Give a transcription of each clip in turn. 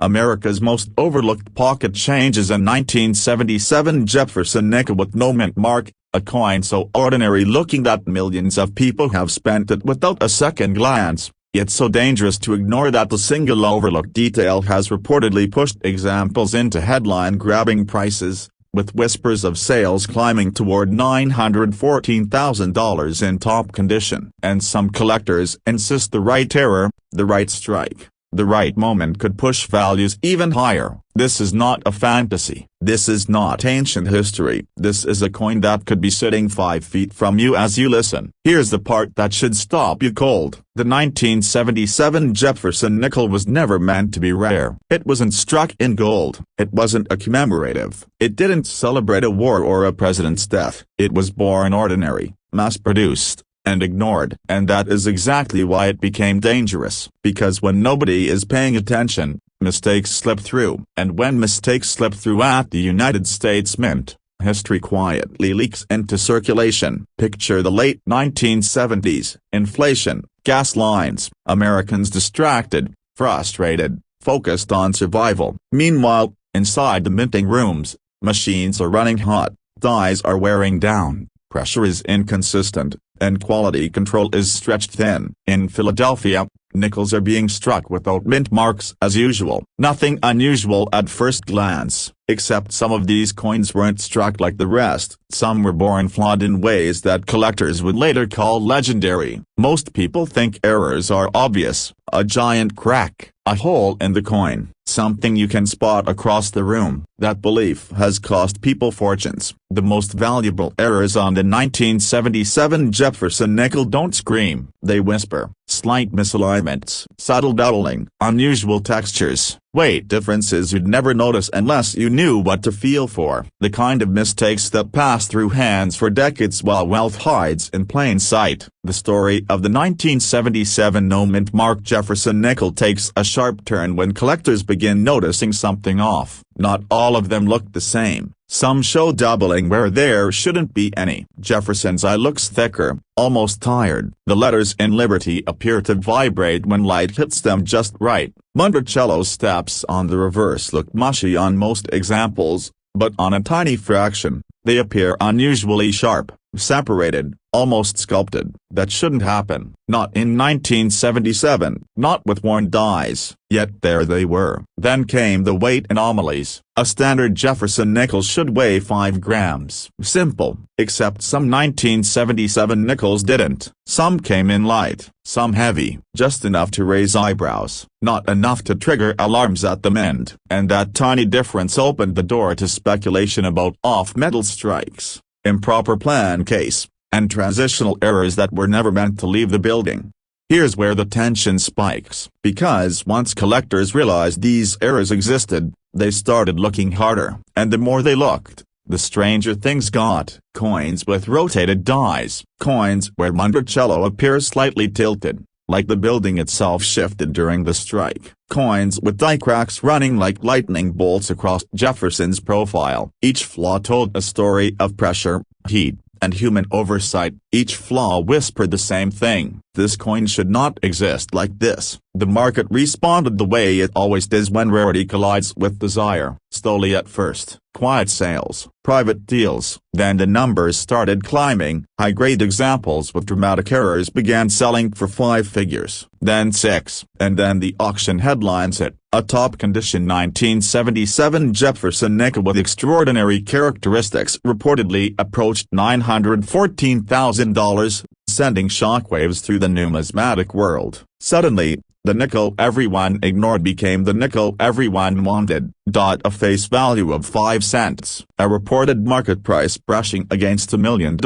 America's most overlooked pocket change is a 1977 Jefferson nickel with no mint mark, a coin so ordinary-looking that millions of people have spent it without a second glance, yet so dangerous to ignore that the single overlooked detail has reportedly pushed examples into headline-grabbing prices, with whispers of sales climbing toward $914,000 in top condition. And some collectors insist the right error, the right strike, the right moment could push values even higher. This is not a fantasy. This is not ancient history. This is a coin that could be sitting 5 feet from you as you listen. Here's the part that should stop you cold. The 1977 Jefferson nickel was never meant to be rare. It wasn't struck in gold. It wasn't a commemorative. It didn't celebrate a war or a president's death. It was born ordinary, mass-produced, and ignored. And that is exactly why it became dangerous. Because when nobody is paying attention, mistakes slip through. And when mistakes slip through at the United States Mint, history quietly leaks into circulation. Picture the late 1970s, inflation, gas lines, Americans distracted, frustrated, focused on survival. Meanwhile, inside the minting rooms, machines are running hot, dies are wearing down, pressure is inconsistent, and quality control is stretched thin. In Philadelphia, nickels are being struck without mint marks as usual. Nothing unusual at first glance, except some of these coins weren't struck like the rest. Some were born flawed in ways that collectors would later call legendary. Most people think errors are obvious: a giant crack, a hole in the coin, something you can spot across the room. That belief has cost people fortunes. The most valuable errors on the 1977 Jefferson nickel don't scream, they whisper. Slight misalignments, subtle doubling, unusual textures, weight differences you'd never notice unless you knew what to feel for. The kind of mistakes that pass through hands for decades while wealth hides in plain sight. The story of the 1977 no-mint mark Jefferson nickel takes a sharp turn when collectors begin noticing something off. Not all of them look the same. Some show doubling where there shouldn't be any. Jefferson's eye looks thicker, almost tired. The letters in Liberty appear to vibrate when light hits them just right. Monticello's steps on the reverse look mushy on most examples, but on a tiny fraction, they appear unusually sharp, separated, almost sculpted. That shouldn't happen. Not in 1977, not with worn dies. Yet there they were. Then came the weight anomalies. A standard Jefferson nickel should weigh 5 grams. Simple, except some 1977 nickels didn't. Some came in light, some heavy, just enough to raise eyebrows, not enough to trigger alarms at the mint. And that tiny difference opened the door to speculation about off-metal strikes, improper plan case, and transitional errors that were never meant to leave the building. Here's where the tension spikes. Because once collectors realized these errors existed, they started looking harder. And the more they looked, the stranger things got. Coins with rotated dies. Coins where Monticello appears slightly tilted, like the building itself shifted during the strike. Coins with die cracks running like lightning bolts across Jefferson's profile. Each flaw told a story of pressure, heat, and human oversight. Each flaw whispered the same thing: this coin should not exist like this. The market responded the way it always does when rarity collides with desire. Slowly at first, quiet sales, private deals. Then the numbers started climbing. High-grade examples with dramatic errors began selling for 5 figures, then 6, and then the auction headlines hit. A top-condition 1977 Jefferson nickel with extraordinary characteristics reportedly approached $914,000, sending shockwaves through the numismatic world. Suddenly, the nickel everyone ignored became the nickel everyone wanted. A face value of 5 cents. A reported market price brushing against $1 million.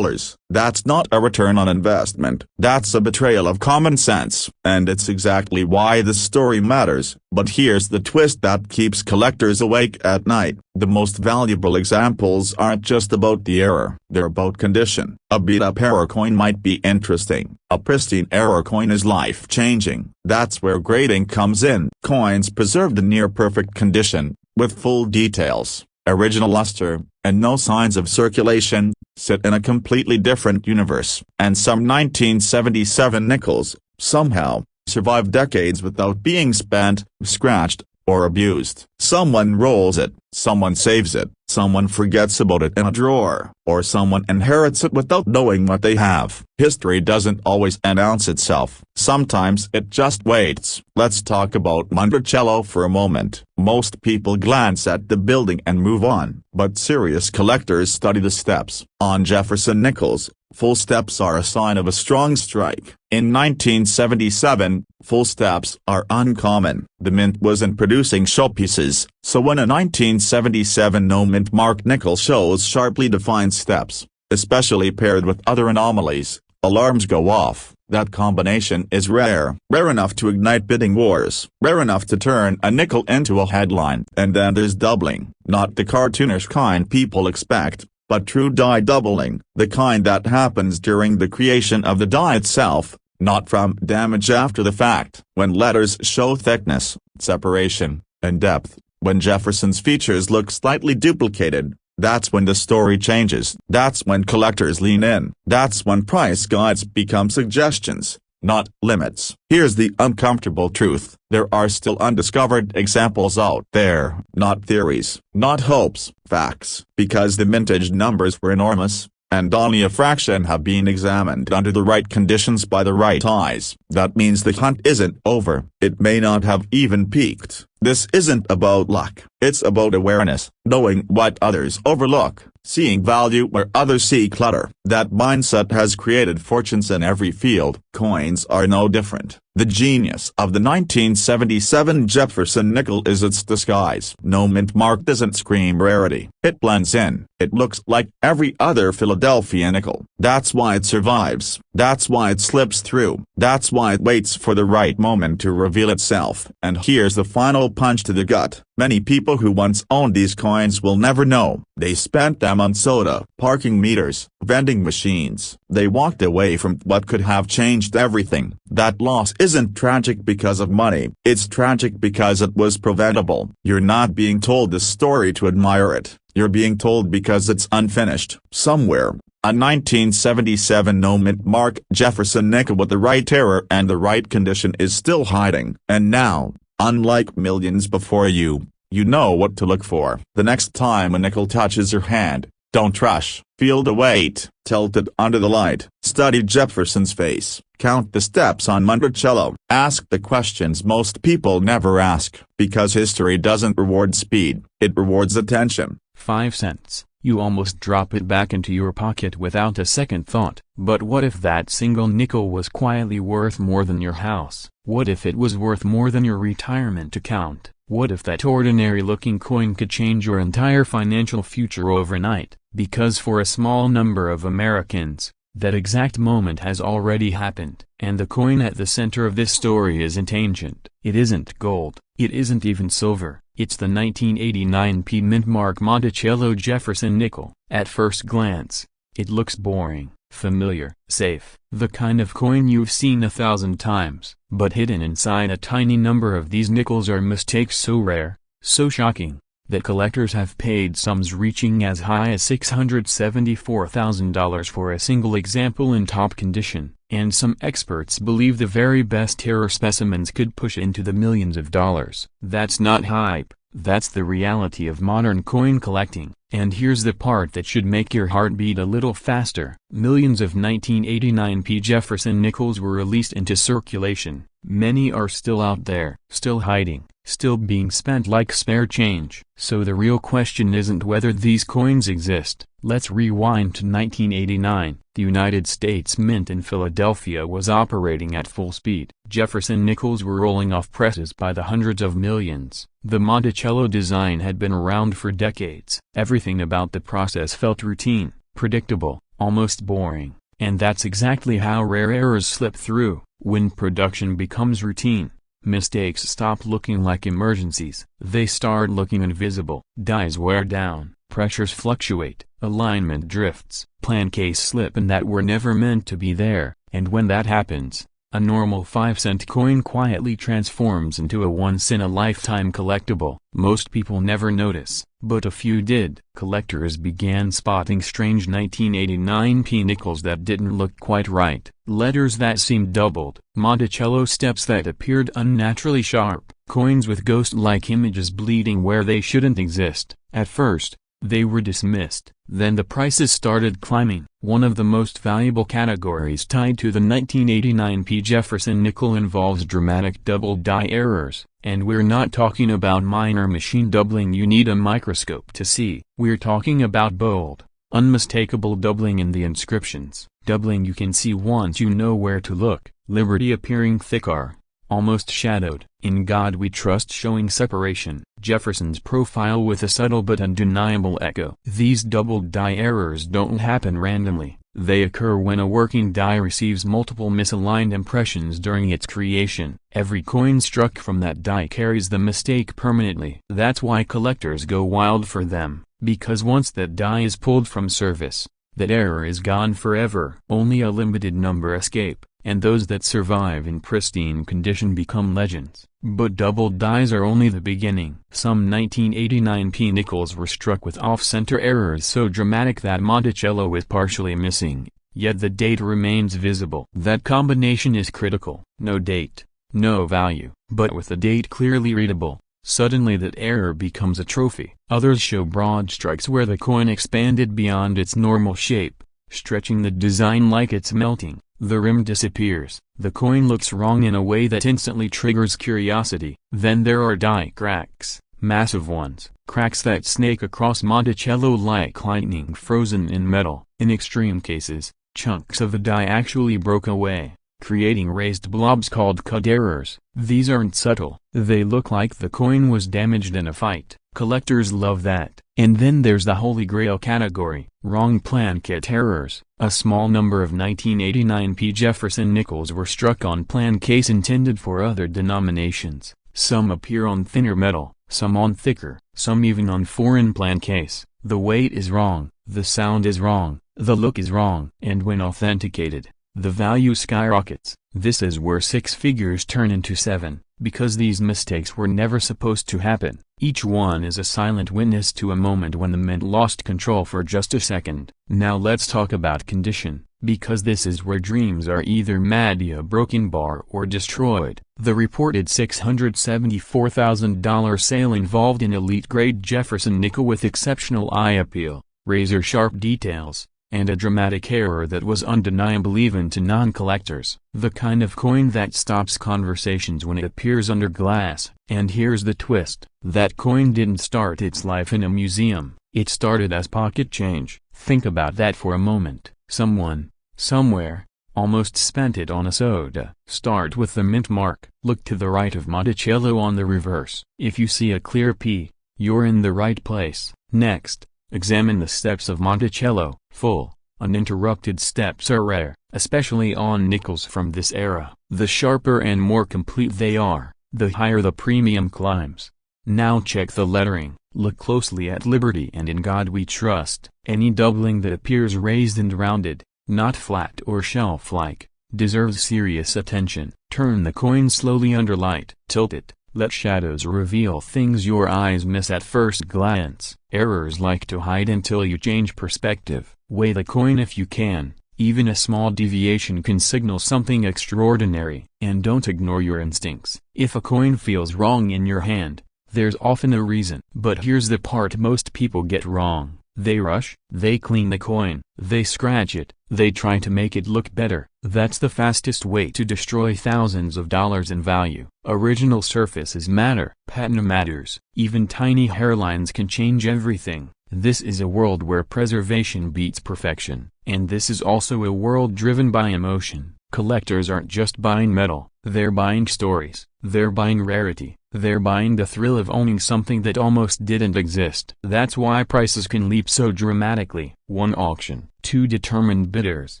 That's not a return on investment. That's a betrayal of common sense. And it's exactly why this story matters. But here's the twist that keeps collectors awake at night. The most valuable examples aren't just about the error. They're about condition. A beat-up error coin might be interesting. A pristine error coin is life-changing. That's where grading comes in. Coins preserved in near-perfect condition, with full details, original luster, and no signs of circulation, sit in a completely different universe. And some 1977 nickels, somehow, survive decades without being spent, scratched, or abused. Someone rolls it, someone saves it, someone forgets about it in a drawer, or someone inherits it without knowing what they have. History doesn't always announce itself. Sometimes it just waits. Let's talk about Monticello for a moment. Most people glance at the building and move on, but serious collectors study the steps. On Jefferson nickels, full steps are a sign of a strong strike. In 1977, full steps are uncommon. The mint wasn't producing showpieces, so when a 1977 no-mint mark nickel shows sharply defined steps, especially paired with other anomalies, alarms go off. That combination is rare. Rare enough to ignite bidding wars. Rare enough to turn a nickel into a headline. And then there's doubling. Not the cartoonish kind people expect, but true die doubling. The kind that happens during the creation of the die itself, not from damage after the fact. When letters show thickness, separation, and depth, when Jefferson's features look slightly duplicated, that's when the story changes. That's when collectors lean in. That's when price guides become suggestions, not limits. Here's the uncomfortable truth. There are still undiscovered examples out there, not theories, not hopes, facts. Because the mintage numbers were enormous, and only a fraction have been examined under the right conditions by the right eyes. That means the hunt isn't over. It may not have even peaked. This isn't about luck. It's about awareness, knowing what others overlook, seeing value where others see clutter. That mindset has created fortunes in every field. Coins are no different. The genius of the 1977 Jefferson nickel is its disguise. No mint mark doesn't scream rarity. It blends in. It looks like every other Philadelphia nickel. That's why it survives. That's why it slips through. That's why it waits for the right moment to reveal itself. And here's the final punch to the gut. Many people who once owned these coins will never know. They spent them on soda, parking meters, vending machines. They walked away from what could have changed everything. That loss isn't tragic because of money. It's tragic because it was preventable. You're not being told the story to admire it. You're being told because it's unfinished. Somewhere, a 1977 no-mint mark Jefferson nickel with the right error and the right condition is still hiding. And now, unlike millions before you, you know what to look for. The next time a nickel touches your hand, don't rush. Feel the weight. Tilt it under the light. Study Jefferson's face. Count the steps on Monticello. Ask the questions most people never ask. Because history doesn't reward speed, it rewards attention. 5 cents. You almost drop it back into your pocket without a second thought. But what if that single nickel was quietly worth more than your house? What if it was worth more than your retirement account? What if that ordinary-looking coin could change your entire financial future overnight? Because for a small number of Americans, that exact moment has already happened. And the coin at the center of this story isn't ancient. It isn't gold. It isn't even silver. It's the 1989 P mint mark Monticello Jefferson nickel. At first glance, it looks boring, familiar, safe. The kind of coin you've seen 1,000 times. But hidden inside a tiny number of these nickels are mistakes so rare, so shocking, that collectors have paid sums reaching as high as $674,000 for a single example in top condition, and some experts believe the very best terror specimens could push into the millions of dollars. That's not hype, that's the reality of modern coin collecting. And here's the part that should make your heart beat a little faster. Millions of 1989 P. Jefferson nickels were released into circulation. Many are still out there, still hiding, still being spent like spare change. So the real question isn't whether these coins exist. Let's rewind to 1989. The United States Mint in Philadelphia was operating at full speed. Jefferson nickels were rolling off presses by the hundreds of millions. The Monticello design had been around for decades. Everything about the process felt routine, predictable, almost boring. And that's exactly how rare errors slip through. When production becomes routine, mistakes stop looking like emergencies. They start looking invisible. Dies wear down, pressures fluctuate, alignment drifts, plan case slip and that were never meant to be there. And when that happens, a normal 5-cent coin quietly transforms into a once-in-a-lifetime collectible. Most people never notice, but a few did. Collectors began spotting strange 1989 P nickels that didn't look quite right, letters that seemed doubled, Monticello steps that appeared unnaturally sharp, Coins with ghost-like images bleeding where they shouldn't exist. At first, they were dismissed. Then the prices started climbing. One of the most valuable categories tied to the 1989 P. Jefferson nickel involves dramatic double die errors. And we're not talking about minor machine doubling you need a microscope to see. We're talking about bold, unmistakable doubling in the inscriptions. Doubling you can see once you know where to look. Liberty appearing thicker, almost shadowed. In God We Trust showing separation. Jefferson's profile with a subtle but undeniable echo. These double die errors don't happen randomly. They occur when a working die receives multiple misaligned impressions during its creation. Every coin struck from that die carries the mistake permanently. That's why collectors go wild for them, because once that die is pulled from service, that error is gone forever. Only a limited number escape, and those that survive in pristine condition become legends. But double dies are only the beginning. Some 1989 P nickels were struck with off-center errors so dramatic that Monticello is partially missing, yet the date remains visible. That combination is critical. No date, no value, but with the date clearly readable, suddenly that error becomes a trophy. Others show broad strikes where the coin expanded beyond its normal shape, stretching the design like it's melting. The rim disappears. The coin looks wrong in a way that instantly triggers curiosity. Then there are die cracks, massive ones. Cracks that snake across Monticello like lightning frozen in metal. In extreme cases, chunks of the die actually broke away, creating raised blobs called cut errors. These aren't subtle. They look like the coin was damaged in a fight. Collectors love that. And then there's the holy grail category, wrong plancate errors. A small number of 1989 P. Jefferson nickels were struck on plancase intended for other denominations. Some appear on thinner metal, some on thicker, some even on foreign plancase. The weight is wrong, the sound is wrong, the look is wrong. And when authenticated, the value skyrockets. This is where six figures turn into seven, because these mistakes were never supposed to happen. Each one is a silent witness to a moment when the mint lost control for just a second. Now let's talk about condition, because this is where dreams are either madly a broken bar or destroyed. The reported $674,000 sale involved an elite-grade Jefferson nickel with exceptional eye appeal, razor-sharp details, and a dramatic error that was undeniable even to non-collectors. The kind of coin that stops conversations when it appears under glass. And here's the twist. That coin didn't start its life in a museum. It started as pocket change. Think about that for a moment. Someone, somewhere, almost spent it on a soda. Start with the mint mark. Look to the right of Monticello on the reverse. If you see a clear P, you're in the right place. Next, examine the steps of Monticello. Full, uninterrupted steps are rare, especially on nickels from this era. The sharper and more complete they are, the higher the premium climbs. Now check the lettering. Look closely at Liberty and In God We Trust. Any doubling that appears raised and rounded, not flat or shelf-like, deserves serious attention. Turn the coin slowly under light. Tilt it. Let shadows reveal things your eyes miss at first glance. Errors like to hide until you change perspective. Weigh the coin if you can. Even a small deviation can signal something extraordinary. And don't ignore your instincts. If a coin feels wrong in your hand, there's often a reason. But here's the part most people get wrong. They rush, they clean the coin, they scratch it, they try to make it look better. That's the fastest way to destroy thousands of dollars in value. Original surfaces matter. Patina matters. Even tiny hairlines can change everything. This is a world where preservation beats perfection. And this is also a world driven by emotion. Collectors aren't just buying metal, they're buying stories, they're buying rarity, they're buying the thrill of owning something that almost didn't exist. That's why prices can leap so dramatically. One auction, two determined bidders.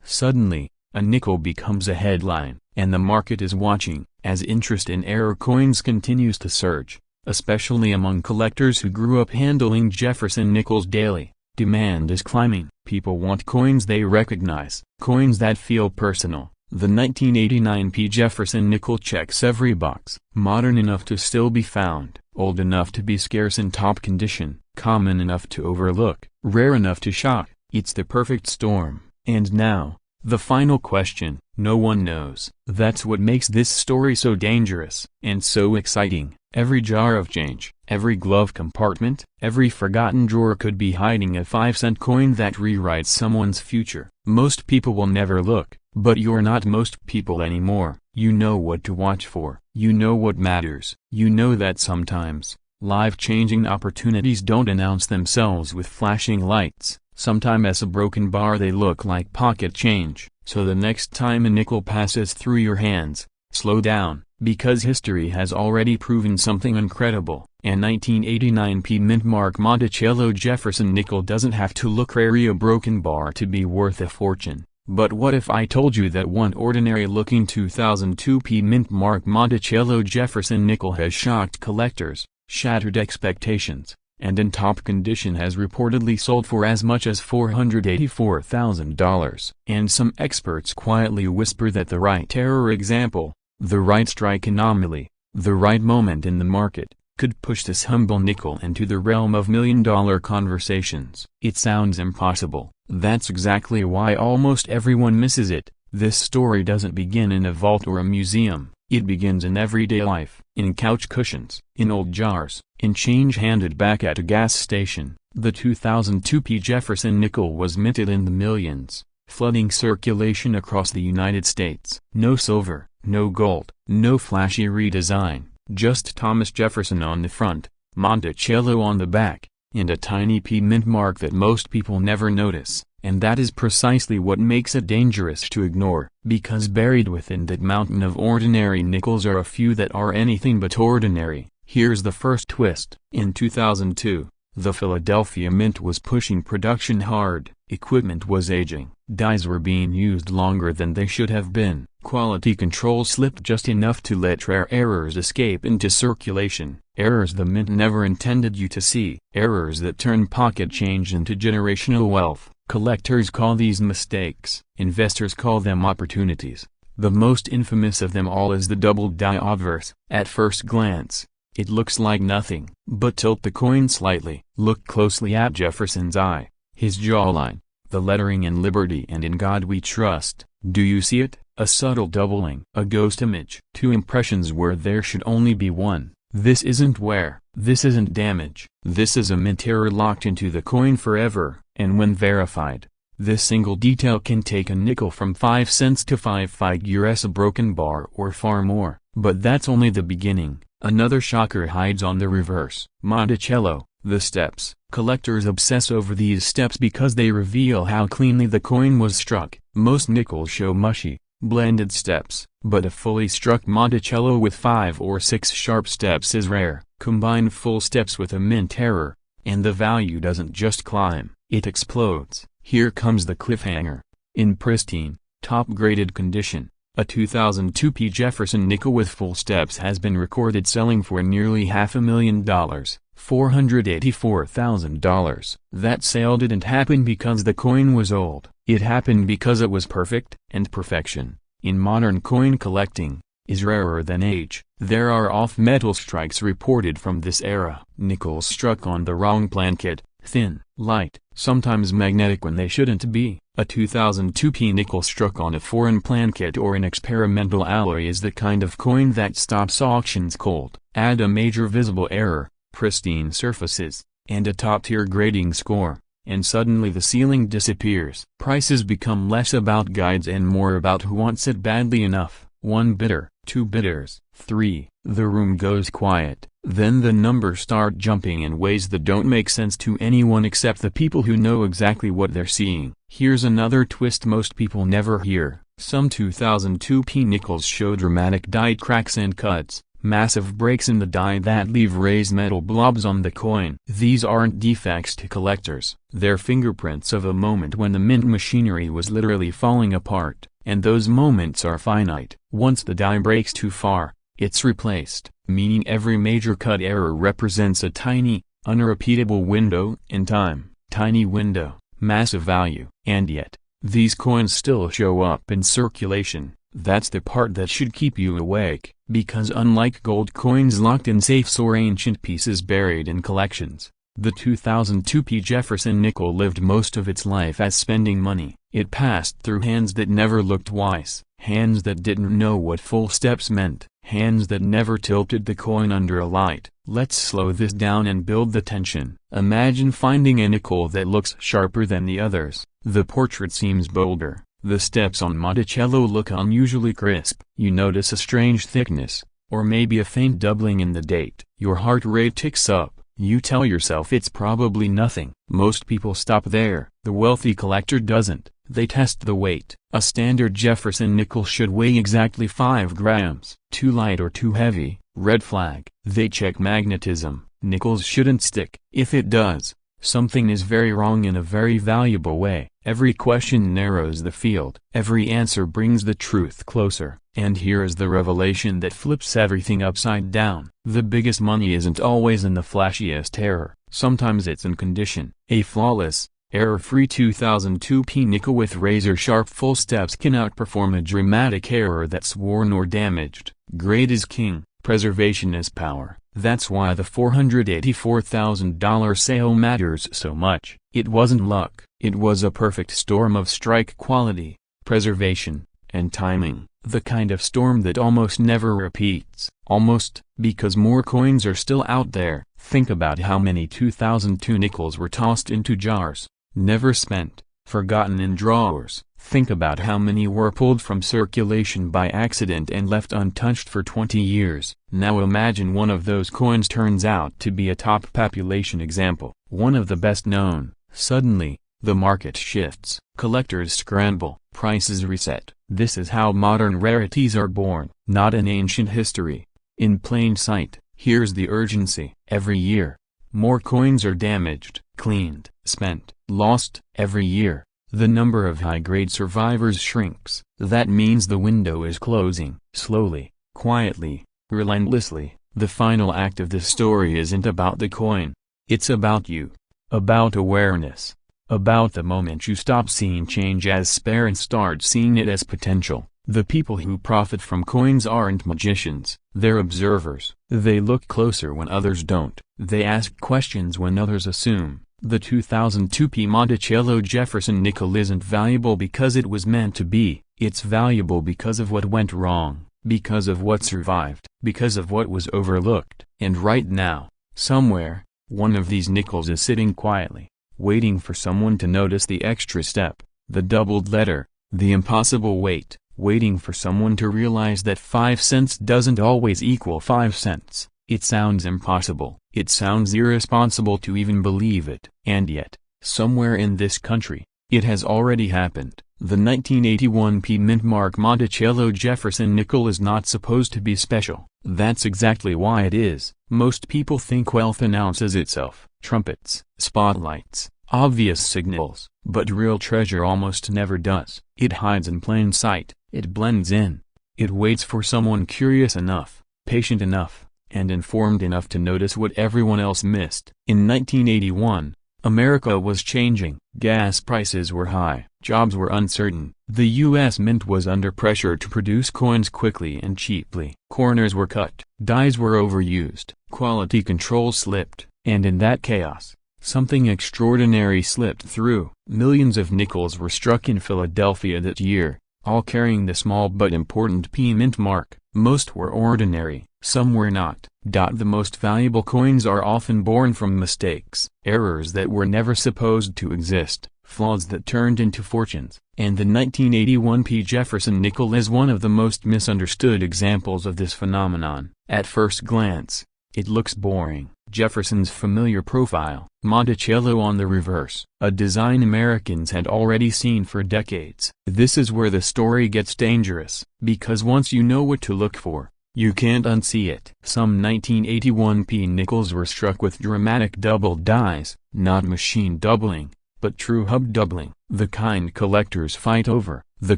Suddenly, a nickel becomes a headline, and the market is watching, as interest in error coins continues to surge, especially among collectors who grew up handling Jefferson nickels daily. Demand is climbing. People want coins they recognize, coins that feel personal. The 1989 P. Jefferson nickel checks every box. Modern enough to still be found, old enough to be scarce in top condition, common enough to overlook, rare enough to shock. It's the perfect storm. And now, the final question. No one knows. That's what makes this story so dangerous, and so exciting. Every jar of change, every glove compartment, every forgotten drawer could be hiding a 5-cent coin that rewrites someone's future. Most people will never look, but you're not most people anymore. You know what to watch for. You know what matters. You know that sometimes, life-changing opportunities don't announce themselves with flashing lights. Sometimes as a broken bar they look like pocket change. So the next time a nickel passes through your hands, slow down, because history has already proven something incredible. A 1989 P mint mark Monticello Jefferson nickel doesn't have to look like a broken bar to be worth a fortune. But what if I told you that one ordinary-looking 2002 P mint mark Monticello Jefferson nickel has shocked collectors, shattered expectations, and in top condition has reportedly sold for as much as $484,000. And some experts quietly whisper that the right terror example, the right strike anomaly, the right moment in the market, could push this humble nickel into the realm of million-dollar conversations. It sounds impossible. That's exactly why almost everyone misses it. This story doesn't begin in a vault or a museum. It begins in everyday life, in couch cushions, in old jars, in change handed back at a gas station. The 2002 P. Jefferson nickel was minted in the millions, flooding circulation across the United States. No silver, no gold, no flashy redesign, just Thomas Jefferson on the front, Monticello on the back, and a tiny P mint mark that most people never notice. And that is precisely what makes it dangerous to ignore, because buried within that mountain of ordinary nickels are a few that are anything but ordinary. Here's the first twist. In 2002, the Philadelphia Mint was pushing production hard, equipment was aging, dies were being used longer than they should have been, quality control slipped just enough to let rare errors escape into circulation, errors the mint never intended you to see, errors that turn pocket change into generational wealth. Collectors call these mistakes, investors call them opportunities. The most infamous of them all is the double die obverse. At first glance, it looks like nothing, but tilt the coin slightly. Look closely at Jefferson's eye, his jawline, the lettering in Liberty and in God We Trust. Do you see it? A subtle doubling, a ghost image. Two impressions where there should only be one. This isn't wear, this isn't damage, this is a mint error locked into the coin forever, and when verified, this single detail can take a nickel from 5 cents to 5 figures a broken bar or far more. But that's only the beginning. Another shocker hides on the reverse. Monticello, the steps. Collectors obsess over these steps because they reveal how cleanly the coin was struck. Most nickels show mushy, blended steps, but a fully struck Monticello with 5 or 6 sharp steps is rare. Combine full steps with a mint error, and the value doesn't just climb, it explodes. Here comes the cliffhanger. In pristine, top-graded condition, a 2002 P. Jefferson nickel with full steps has been recorded selling for nearly $500,000, $484,000. That sale didn't happen because the coin was old. It happened because it was perfect, and perfection, in modern coin collecting, is rarer than age. There are off-metal strikes reported from this era. Nickels struck on the wrong plankette, thin, light, sometimes magnetic when they shouldn't be. A 2002 P nickel struck on a foreign plankette or an experimental alloy is the kind of coin that stops auctions cold. Add a major visible error, pristine surfaces, and a top-tier grading score, and suddenly the ceiling disappears. Prices become less about guides and more about who wants it badly enough. 1 bidder, 2 bidders, 3. The room goes quiet. Then the numbers start jumping in ways that don't make sense to anyone except the people who know exactly what they're seeing. Here's another twist most people never hear. Some 2002 P nickels show dramatic die cracks and cuts, massive breaks in the die that leave raised metal blobs on the coin. These aren't defects to collectors. They're fingerprints of a moment when the mint machinery was literally falling apart, and those moments are finite. Once the die breaks too far, it's replaced, meaning every major cut error represents a tiny, unrepeatable window in time. Tiny window, massive value. And yet, these coins still show up in circulation. That's the part that should keep you awake, because unlike gold coins locked in safes or ancient pieces buried in collections, the 2002 P. Jefferson nickel lived most of its life as spending money. It passed through hands that never looked twice, hands that didn't know what full steps meant, hands that never tilted the coin under a light. Let's slow this down and build the tension. Imagine finding a nickel that looks sharper than the others. The portrait seems bolder. The steps on Monticello look unusually crisp. You notice a strange thickness, or maybe a faint doubling in the date. Your heart rate ticks up. You tell yourself it's probably nothing. Most people stop there. The wealthy collector doesn't. They test the weight. A standard Jefferson nickel should weigh exactly 5 grams. Too light or too heavy, red flag. They check magnetism. Nickels shouldn't stick. If it does, something is very wrong in a very valuable way. Every question narrows the field. Every answer brings the truth closer. And here is the revelation that flips everything upside down. The biggest money isn't always in the flashiest error. Sometimes it's in condition. A flawless, error-free 2002p nickel with razor-sharp full steps can outperform a dramatic error that's worn or damaged. Grade is king. Preservation is power. That's why the $484,000 sale matters so much. It wasn't luck. It was a perfect storm of strike quality, preservation, and timing. The kind of storm that almost never repeats. Almost, because more coins are still out there. Think about how many 2002 nickels were tossed into jars, never spent, forgotten in drawers. Think about how many were pulled from circulation by accident and left untouched for 20 years. Now imagine one of those coins turns out to be a top population example, one of the best known. Suddenly, the market shifts. Collectors scramble. Prices reset. This is how modern rarities are born. Not in ancient history. In plain sight. Here's the urgency. Every year, more coins are damaged, cleaned, spent, lost. Every year, the number of high-grade survivors shrinks. That means the window is closing. Slowly, quietly, relentlessly. The final act of this story isn't about the coin. It's about you. About awareness. About the moment you stop seeing change as spare and start seeing it as potential. The people who profit from coins aren't magicians. They're observers. They look closer when others don't. They ask questions when others assume. The 2002p Monticello Jefferson nickel isn't valuable because it was meant to be. It's valuable because of what went wrong, because of what survived, because of what was overlooked. And right now, somewhere, one of these nickels is sitting quietly, waiting for someone to notice the extra step, the doubled letter, the impossible weight, waiting for someone to realize that 5 cents doesn't always equal 5 cents. It sounds impossible. It sounds irresponsible to even believe it. And yet, somewhere in this country, it has already happened. The 1981p mint mark Monticello Jefferson nickel is not supposed to be special. That's exactly why it is. Most people think wealth announces itself. Trumpets, spotlights, obvious signals. But real treasure almost never does. It hides in plain sight. It blends in. It waits for someone curious enough, patient enough, and informed enough to notice what everyone else missed. In 1981, America was changing. Gas prices were high. Jobs were uncertain. The U.S. Mint was under pressure to produce coins quickly and cheaply. Corners were cut. Dies were overused. Quality control slipped. And in that chaos, something extraordinary slipped through. Millions of nickels were struck in Philadelphia that year, all carrying the small but important P mint mark. Most were ordinary, some were not. The most valuable coins are often born from mistakes, errors that were never supposed to exist, flaws that turned into fortunes. And the 1981p Jefferson nickel is one of the most misunderstood examples of this phenomenon. At first glance, it looks boring. Jefferson's familiar profile, Monticello on the reverse, a design Americans had already seen for decades. This is where the story gets dangerous, because once you know what to look for, you can't unsee it. Some 1981p nickels were struck with dramatic double dies, not machine doubling, but true hub doubling, the kind collectors fight over, the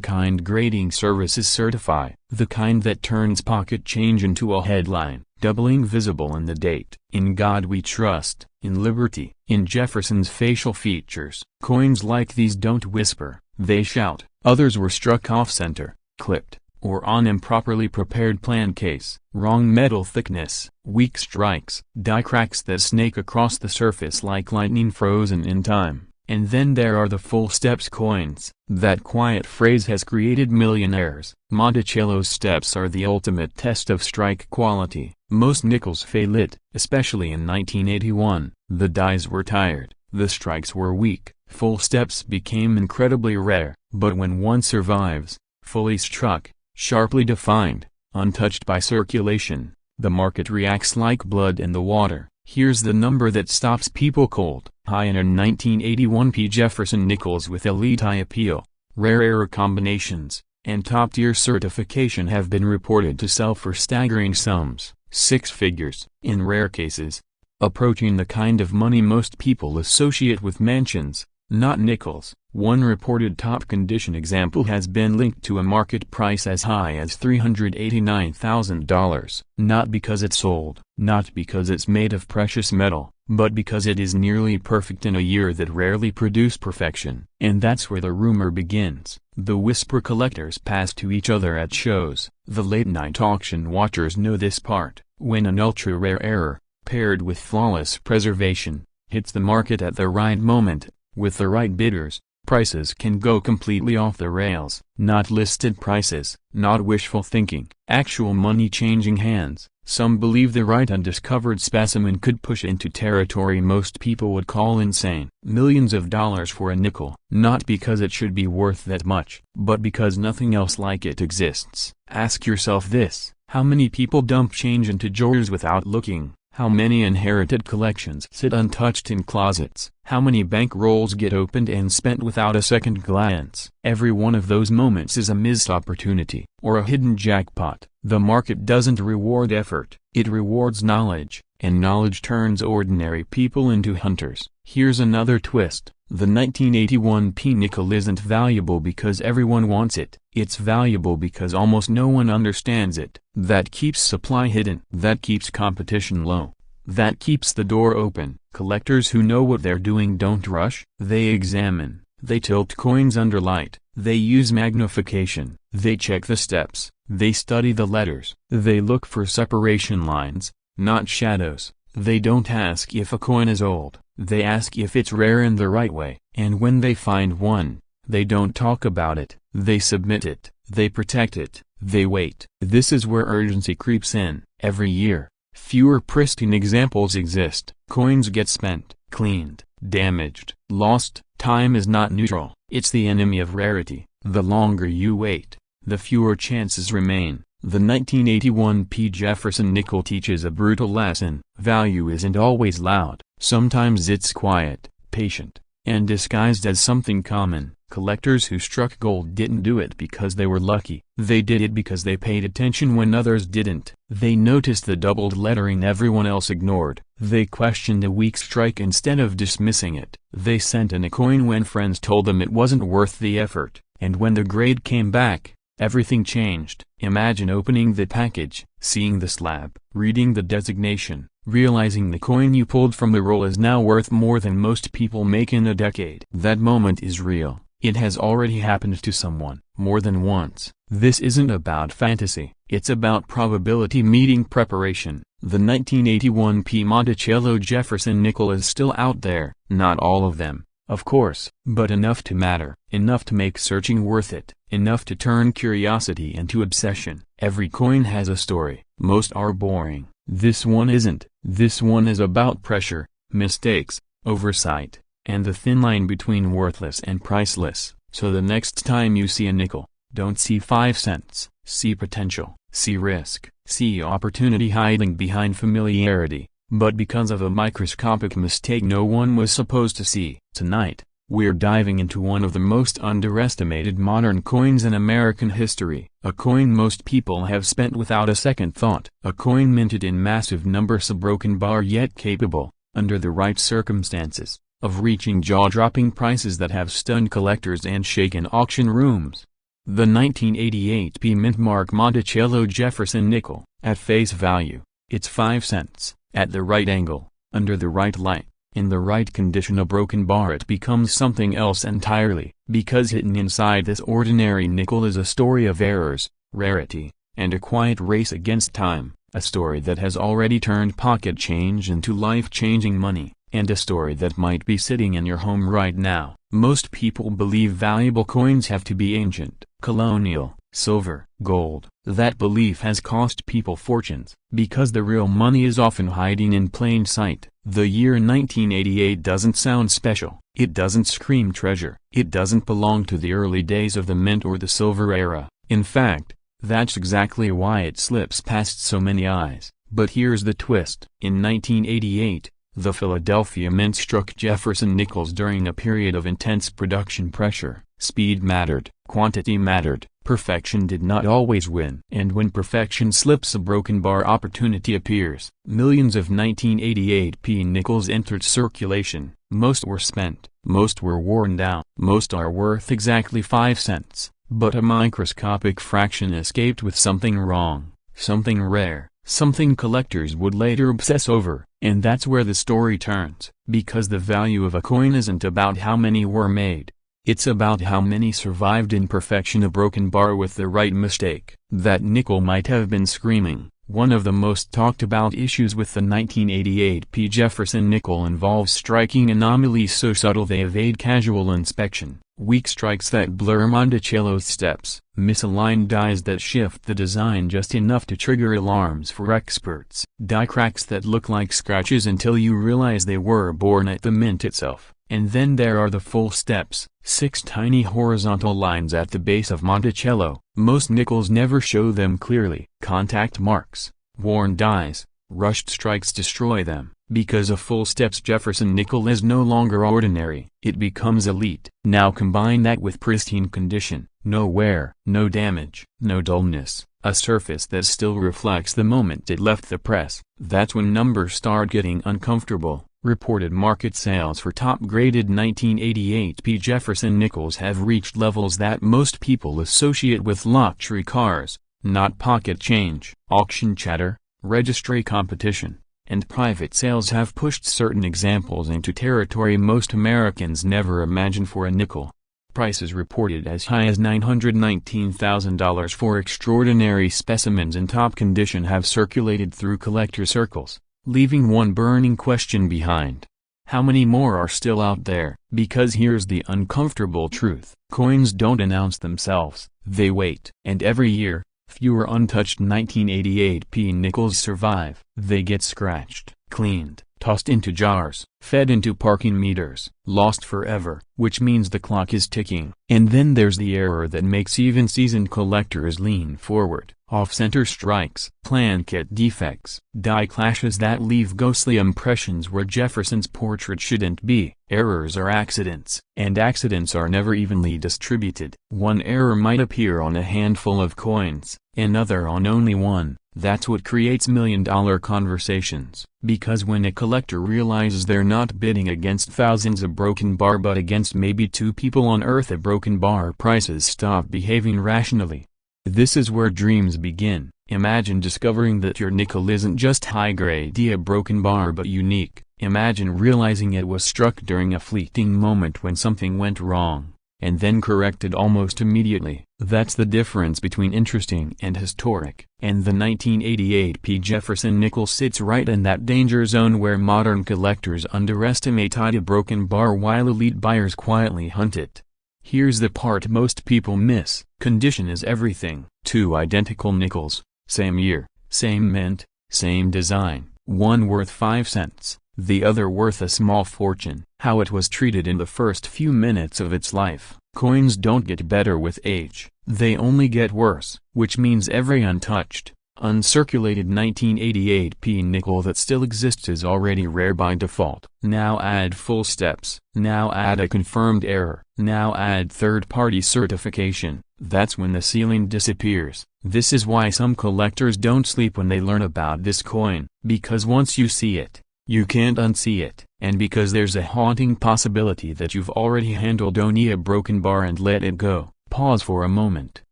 kind grading services certify, the kind that turns pocket change into a headline. Doubling visible in the date. In God we trust, in liberty, in Jefferson's facial features. Coins like these don't whisper, they shout. Others were struck off-center, clipped, or on improperly prepared plan case. Wrong metal thickness, weak strikes, die cracks that snake across the surface like lightning frozen in time. And then there are the full steps coins. That quiet phrase has created millionaires. Monticello's steps are the ultimate test of strike quality. Most nickels fail it, especially in 1981. The dies were tired, the strikes were weak, full steps became incredibly rare. But when one survives, fully struck, sharply defined, untouched by circulation, the market reacts like blood in the water. Here's the number that stops people cold. High-end 1981 P. Jefferson nickels with elite eye appeal, rare error combinations, and top-tier certification have been reported to sell for staggering sums, 6 figures, in rare cases, approaching the kind of money most people associate with mansions, not nickels. One reported top-condition example has been linked to a market price as high as $389,000. Not because it's old, not because it's made of precious metal, but because it is nearly perfect in a year that rarely produced perfection. And that's where the rumor begins. The whisper collectors pass to each other at shows. The late-night auction watchers know this part. When an ultra-rare error, paired with flawless preservation, hits the market at the right moment, with the right bidders, prices can go completely off the rails. Not listed prices, not wishful thinking, actual money changing hands. Some believe the right undiscovered specimen could push into territory most people would call insane. Millions of dollars for a nickel, not because it should be worth that much, but because nothing else like it exists. Ask yourself this: how many people dump change into drawers without looking? How many inherited collections sit untouched in closets? How many bank rolls get opened and spent without a second glance? Every one of those moments is a missed opportunity, or a hidden jackpot. The market doesn't reward effort, it rewards knowledge, and knowledge turns ordinary people into hunters. Here's another twist. The 1981 P nickel isn't valuable because everyone wants it. It's valuable because almost no one understands it. That keeps supply hidden. That keeps competition low. That keeps the door open. Collectors who know what they're doing don't rush. They examine. They tilt coins under light. They use magnification. They check the steps. They study the letters. They look for separation lines, not shadows. They don't ask if a coin is old. They ask if it's rare in the right way. And when they find one, they don't talk about it. They submit it. They protect it. They wait. This is where urgency creeps in. Every year, fewer pristine examples exist. Coins get spent, cleaned, damaged, lost. Time is not neutral. It's the enemy of rarity. The longer you wait, the fewer chances remain. The 1981 P. Jefferson nickel teaches a brutal lesson. Value isn't always loud. Sometimes it's quiet, patient, and disguised as something common. Collectors who struck gold didn't do it because they were lucky. They did it because they paid attention when others didn't. They noticed the doubled lettering everyone else ignored. They questioned a weak strike instead of dismissing it. They sent in a coin when friends told them it wasn't worth the effort. And when the grade came back, everything changed. Imagine opening the package, seeing the slab, reading the designation, realizing the coin you pulled from the roll is now worth more than most people make in a decade. That moment is real. It has already happened to someone, more than once. This isn't about fantasy. It's about probability meeting preparation. The 1981 P. Monticello Jefferson nickel is still out there. Not all of them, of course, but enough to matter, enough to make searching worth it, enough to turn curiosity into obsession. Every coin has a story. Most are boring. This one isn't. This one is about pressure, mistakes, oversight, and the thin line between worthless and priceless. So the next time you see a nickel, don't see 5 cents, see potential, see risk, see opportunity hiding behind familiarity, but because of a microscopic mistake no one was supposed to see. Tonight, we're diving into one of the most underestimated modern coins in American history. A coin most people have spent without a second thought. A coin minted in massive numbers, a broken bar yet capable, under the right circumstances, of reaching jaw-dropping prices that have stunned collectors and shaken auction rooms. The 1988 P. Mint Mark Monticello Jefferson nickel. At face value, it's 5 cents. At the right angle, under the right light, in the right condition, a broken bar, it becomes something else entirely. Because hidden inside this ordinary nickel is a story of errors, rarity, and a quiet race against time. A story that has already turned pocket change into life-changing money. and a story that might be sitting in your home right now. Most people believe valuable coins have to be ancient, colonial, silver, gold. That belief has cost people fortunes, because the real money is often hiding in plain sight. The year 1988 doesn't sound special. It doesn't scream treasure. It doesn't belong to the early days of the mint or the silver era. In fact, that's exactly why it slips past so many eyes. But here's the twist. In 1988, the Philadelphia Mint struck Jefferson Nichols during a period of intense production pressure. Speed mattered, quantity mattered, perfection did not always win. And when perfection slips, a broken bar opportunity appears. Millions of 1988 P nickels entered circulation. Most were spent, most were worn down, most are worth exactly 5 cents. But a microscopic fraction escaped with something wrong, something rare, something collectors would later obsess over. And that's where the story turns, because the value of a coin isn't about how many were made. It's about how many survived imperfection. A broken bar with the right mistake. That nickel might have been screaming. One of the most talked about issues with the 1988 P Jefferson nickel involves striking anomalies so subtle they evade casual inspection. Weak strikes that blur Monticello's steps, misaligned dies that shift the design just enough to trigger alarms for experts, die cracks that look like scratches until you realize they were born at the mint itself. And then there are the full steps, 6 tiny horizontal lines at the base of Monticello. Most nickels never show them clearly. Contact marks, worn dies, rushed strikes destroy them. Because a full steps Jefferson nickel is no longer ordinary, it becomes elite. Now combine that with pristine condition, no wear, no damage, no dullness, a surface that still reflects the moment it left the press. That's when numbers start getting uncomfortable. Reported market sales for top-graded 1988 P Jefferson nickels have reached levels that most people associate with luxury cars, not pocket change. Auction chatter, registry competition, and private sales have pushed certain examples into territory most Americans never imagined for a nickel. Prices reported as high as $919,000 for extraordinary specimens in top condition have circulated through collector circles, leaving one burning question behind. How many more are still out there? Because here's the uncomfortable truth. Coins don't announce themselves, they wait. And every year, fewer untouched 1988 P nickels survive. They get scratched, cleaned, tossed into jars, fed into parking meters, lost forever, which means the clock is ticking. And then there's the error that makes even seasoned collectors lean forward. Off-center strikes, planchet defects, die clashes that leave ghostly impressions where Jefferson's portrait shouldn't be. Errors are accidents, and accidents are never evenly distributed. One error might appear on a handful of coins, another on only one. That's what creates million-dollar conversations. Because when a collector realizes they're not bidding against thousands of broken bar but against maybe 2 people on Earth, a broken bar prices stop behaving rationally. This is where dreams begin. Imagine discovering that your nickel isn't just high-grade a broken bar but unique. Imagine realizing it was struck during a fleeting moment when something went wrong, and then corrected almost immediately. That's the difference between interesting and historic. And the 1988 P Jefferson nickel sits right in that danger zone where modern collectors underestimate a broken bar while elite buyers quietly hunt it. Here's the part most people miss. Condition is everything. 2 identical nickels, same year, same mint, same design, one worth 5 cents, the other worth a small fortune. How it was treated in the first few minutes of its life. Coins don't get better with age, they only get worse, which means every untouched, uncirculated 1988 P nickel that still exists is already rare by default. Now add full steps, now add a confirmed error, now add third-party certification. That's when the ceiling disappears. This is why some collectors don't sleep when they learn about this coin, because once you see it, you can't unsee it. And because there's a haunting possibility that you've already handled only a broken bar and let it go. Pause for a moment.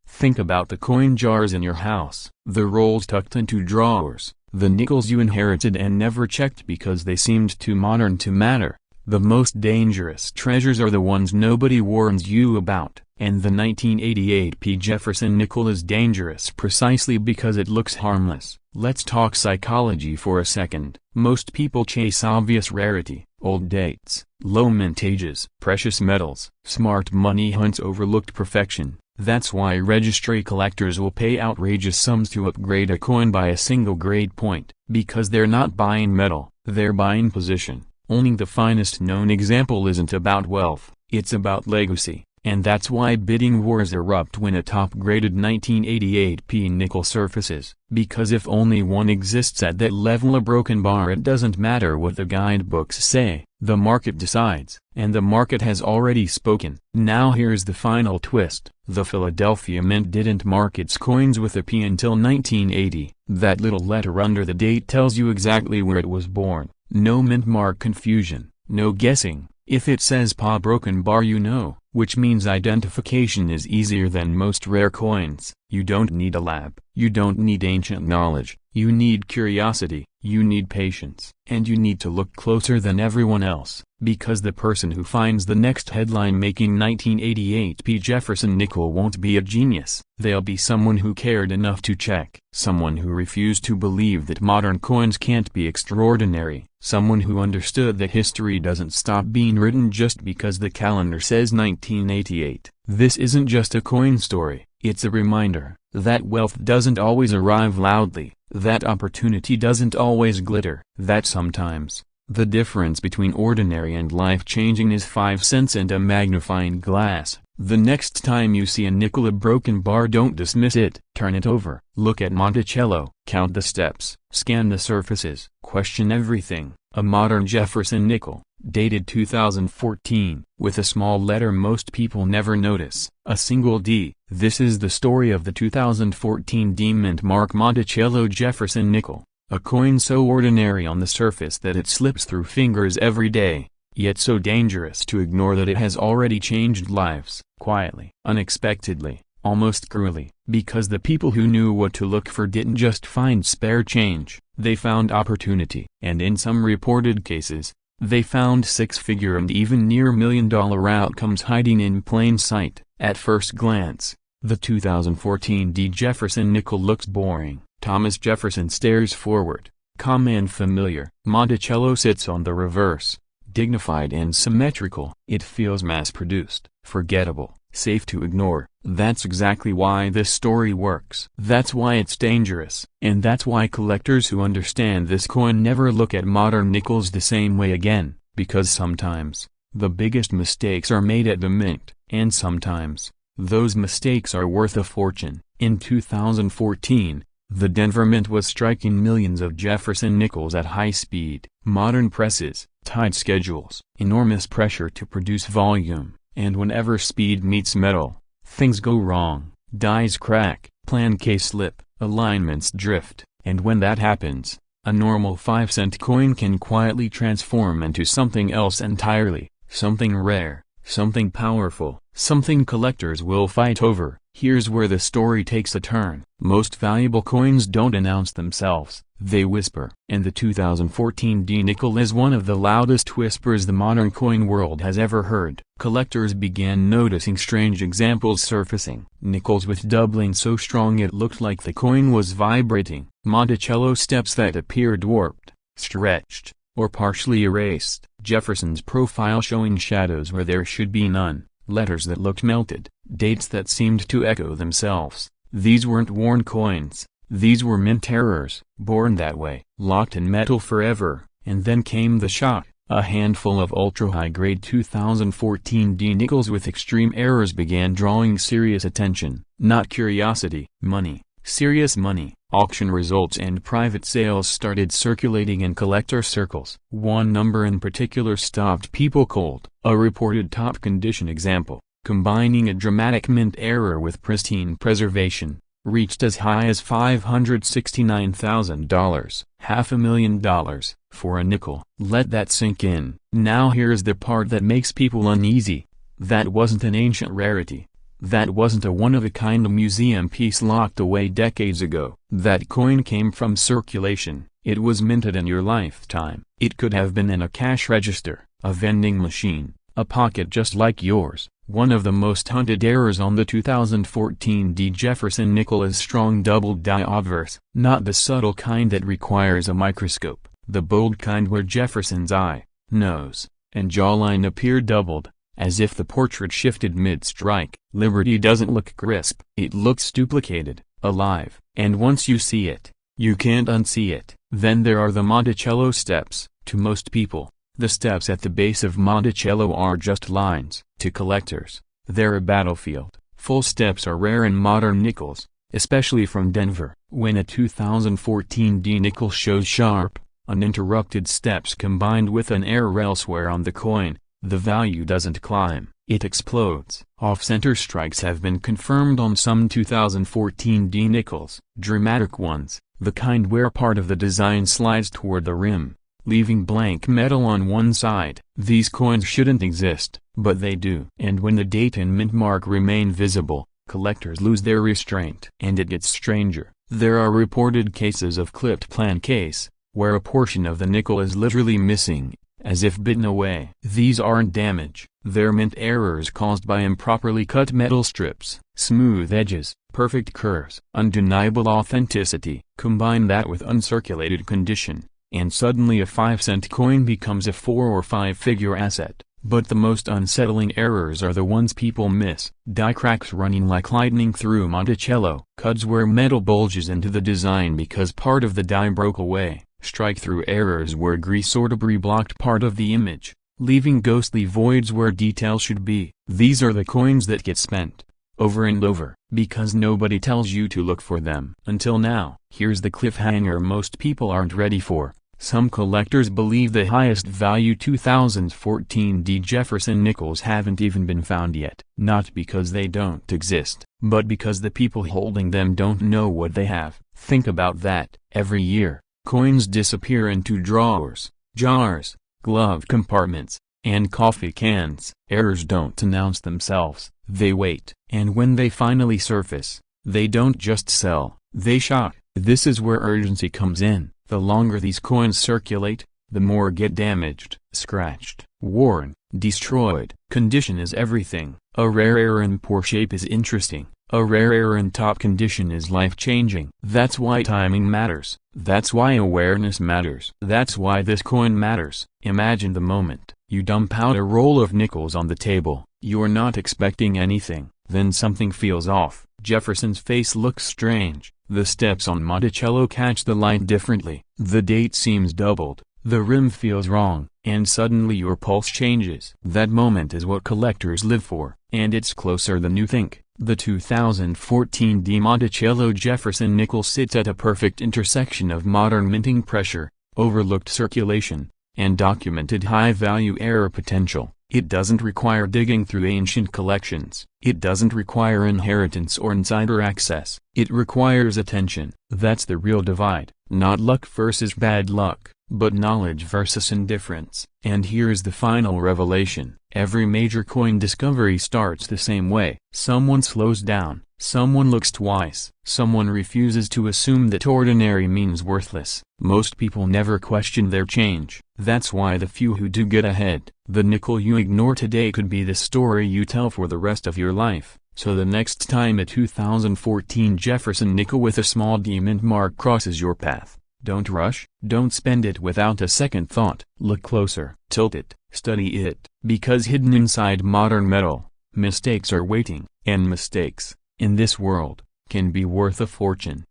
Think about the coin jars in your house, the rolls tucked into drawers, the nickels you inherited and never checked because they seemed too modern to matter. The most dangerous treasures are the ones nobody warns you about, and the 1988 P. Jefferson nickel is dangerous precisely because it looks harmless. Let's talk psychology for a second. Most people chase obvious rarity, old dates, low mintages, precious metals. Smart money hunts overlooked perfection. That's why registry collectors will pay outrageous sums to upgrade a coin by a single grade point, because they're not buying metal, they're buying position. Owning the finest known example isn't about wealth, it's about legacy, and that's why bidding wars erupt when a top-graded 1988 P nickel surfaces, because if only one exists at that level, a broken bar, it doesn't matter what the guidebooks say, the market decides, and the market has already spoken. Now here's the final twist. The Philadelphia Mint didn't mark its coins with a P until 1980. That little letter under the date tells you exactly where it was born. No mint mark confusion, no guessing. If it says PA broken bar, you know, which means identification is easier than most rare coins. You don't need a lab, you don't need ancient knowledge, you need curiosity, you need patience, and you need to look closer than everyone else, because the person who finds the next headline making 1988 P. Jefferson nickel won't be a genius. They'll be someone who cared enough to check, someone who refused to believe that modern coins can't be extraordinary, someone who understood that history doesn't stop being written just because the calendar says 1988. This isn't just a coin story, it's a reminder that wealth doesn't always arrive loudly, that opportunity doesn't always glitter, that sometimes the difference between ordinary and life-changing is 5 cents and a magnifying glass. The next time you see a nickel, a broken bar, don't dismiss it. Turn it over. Look at Monticello. Count the steps. Scan the surfaces. Question everything. A modern Jefferson nickel, dated 2014, with a small letter most people never notice, a single D. This is the story of the 2014 D mint mark Monticello Jefferson nickel, a coin so ordinary on the surface that it slips through fingers every day, yet so dangerous to ignore that it has already changed lives, quietly, unexpectedly, almost cruelly, because the people who knew what to look for didn't just find spare change, they found opportunity, and in some reported cases, they found six-figure and even near million-dollar outcomes hiding in plain sight. At first glance, the 2014 D. Jefferson nickel looks boring. Thomas Jefferson stares forward, calm and familiar. Monticello sits on the reverse, dignified and symmetrical. It feels mass-produced, forgettable, safe to ignore. That's exactly why this story works. That's why it's dangerous. And that's why collectors who understand this coin never look at modern nickels the same way again, because sometimes, the biggest mistakes are made at the mint, and sometimes, those mistakes are worth a fortune. In 2014, the Denver Mint was striking millions of Jefferson nickels at high speed. Modern presses, tight schedules, enormous pressure to produce volume, and whenever speed meets metal, things go wrong. Dies crack, plan K slip, alignments drift, and when that happens, a normal 5-cent coin can quietly transform into something else entirely, something rare, something powerful, something collectors will fight over. Here's where the story takes a turn. Most valuable coins don't announce themselves, they whisper. And the 2014 D nickel is one of the loudest whispers the modern coin world has ever heard. Collectors began noticing strange examples surfacing. Nickels with doubling so strong it looked like the coin was vibrating. Monticello steps that appeared warped, stretched, or partially erased. Jefferson's profile showing shadows where there should be none. Letters that looked melted, dates that seemed to echo themselves. These weren't worn coins, these were mint errors, born that way, locked in metal forever. And then came the shock. A handful of ultra-high-grade 2014 D nickels with extreme errors began drawing serious attention. Not curiosity, money, serious money. Auction results and private sales started circulating in collector circles. One number in particular stopped people cold. A reported top-condition example, combining a dramatic mint error with pristine preservation, reached as high as $569,000, $500,000, for a nickel. Let that sink in. Now here's the part that makes people uneasy. That wasn't an ancient rarity. That wasn't a one-of-a-kind museum piece locked away decades ago. That coin came from circulation. It was minted in your lifetime. It could have been in a cash register, a vending machine, a pocket just like yours. One of the most hunted errors on the 2014 D. Jefferson nickel is strong double-die obverse. Not the subtle kind that requires a microscope, the bold kind where Jefferson's eye, nose, and jawline appear doubled, as if the portrait shifted mid-strike. Liberty doesn't look crisp. It looks duplicated, alive, and once you see it, you can't unsee it. Then there are the Monticello steps. To most people, the steps at the base of Monticello are just lines. To collectors, they're a battlefield. Full steps are rare in modern nickels, especially from Denver. When a 2014 D nickel shows sharp, uninterrupted steps combined with an error elsewhere on the coin, the value doesn't climb, it explodes. Off-center strikes have been confirmed on some 2014 D nickels. Dramatic ones, the kind where part of the design slides toward the rim, leaving blank metal on one side. These coins shouldn't exist, but they do. And when the date and mint mark remain visible, collectors lose their restraint. And it gets stranger. There are reported cases of clipped plan case, where a portion of the nickel is literally missing, as if bitten away. These aren't damage, they're mint errors caused by improperly cut metal strips. Smooth edges, perfect curves, undeniable authenticity. Combine that with uncirculated condition, and suddenly a 5-cent coin becomes a 4 or 5-figure asset. But the most unsettling errors are the ones people miss. Die cracks running like lightning through Monticello. Cuts where metal bulges into the design because part of the die broke away. Strike-through errors where grease or debris blocked part of the image, leaving ghostly voids where detail should be. These are the coins that get spent over and over, because nobody tells you to look for them. Until now. Here's the cliffhanger most people aren't ready for. Some collectors believe the highest value 2014 D. Jefferson nickels haven't even been found yet. Not because they don't exist, but because the people holding them don't know what they have. Think about that. Every year, coins disappear into drawers, jars, glove compartments, and coffee cans. Errors don't announce themselves, they wait. And when they finally surface, they don't just sell, they shock. This is where urgency comes in. The longer these coins circulate, the more get damaged, scratched, worn, destroyed. Condition is everything. A rare error in poor shape is interesting. A rare error in top condition is life-changing. That's why timing matters. That's why awareness matters. That's why this coin matters. Imagine the moment you dump out a roll of nickels on the table. You're not expecting anything. Then something feels off. Jefferson's face looks strange. The steps on Monticello catch the light differently. The date seems doubled. The rim feels wrong. And suddenly your pulse changes. That moment is what collectors live for. And it's closer than you think. The 2014 D. Monticello Jefferson nickel sits at a perfect intersection of modern minting pressure, overlooked circulation, and documented high-value error potential. It doesn't require digging through ancient collections. It doesn't require inheritance or insider access. It requires attention. That's the real divide. Not luck versus bad luck, but knowledge versus indifference. And here's the final revelation. Every major coin discovery starts the same way. Someone slows down. Someone looks twice. Someone refuses to assume that ordinary means worthless. Most people never question their change. That's why the few who do get ahead. The nickel you ignore today could be the story you tell for the rest of your life. So the next time a 2014 Jefferson nickel with a small D mint mark crosses your path, don't rush, don't spend it without a second thought. Look closer, tilt it, study it, because hidden inside modern metal, mistakes are waiting, and mistakes, in this world, can be worth a fortune.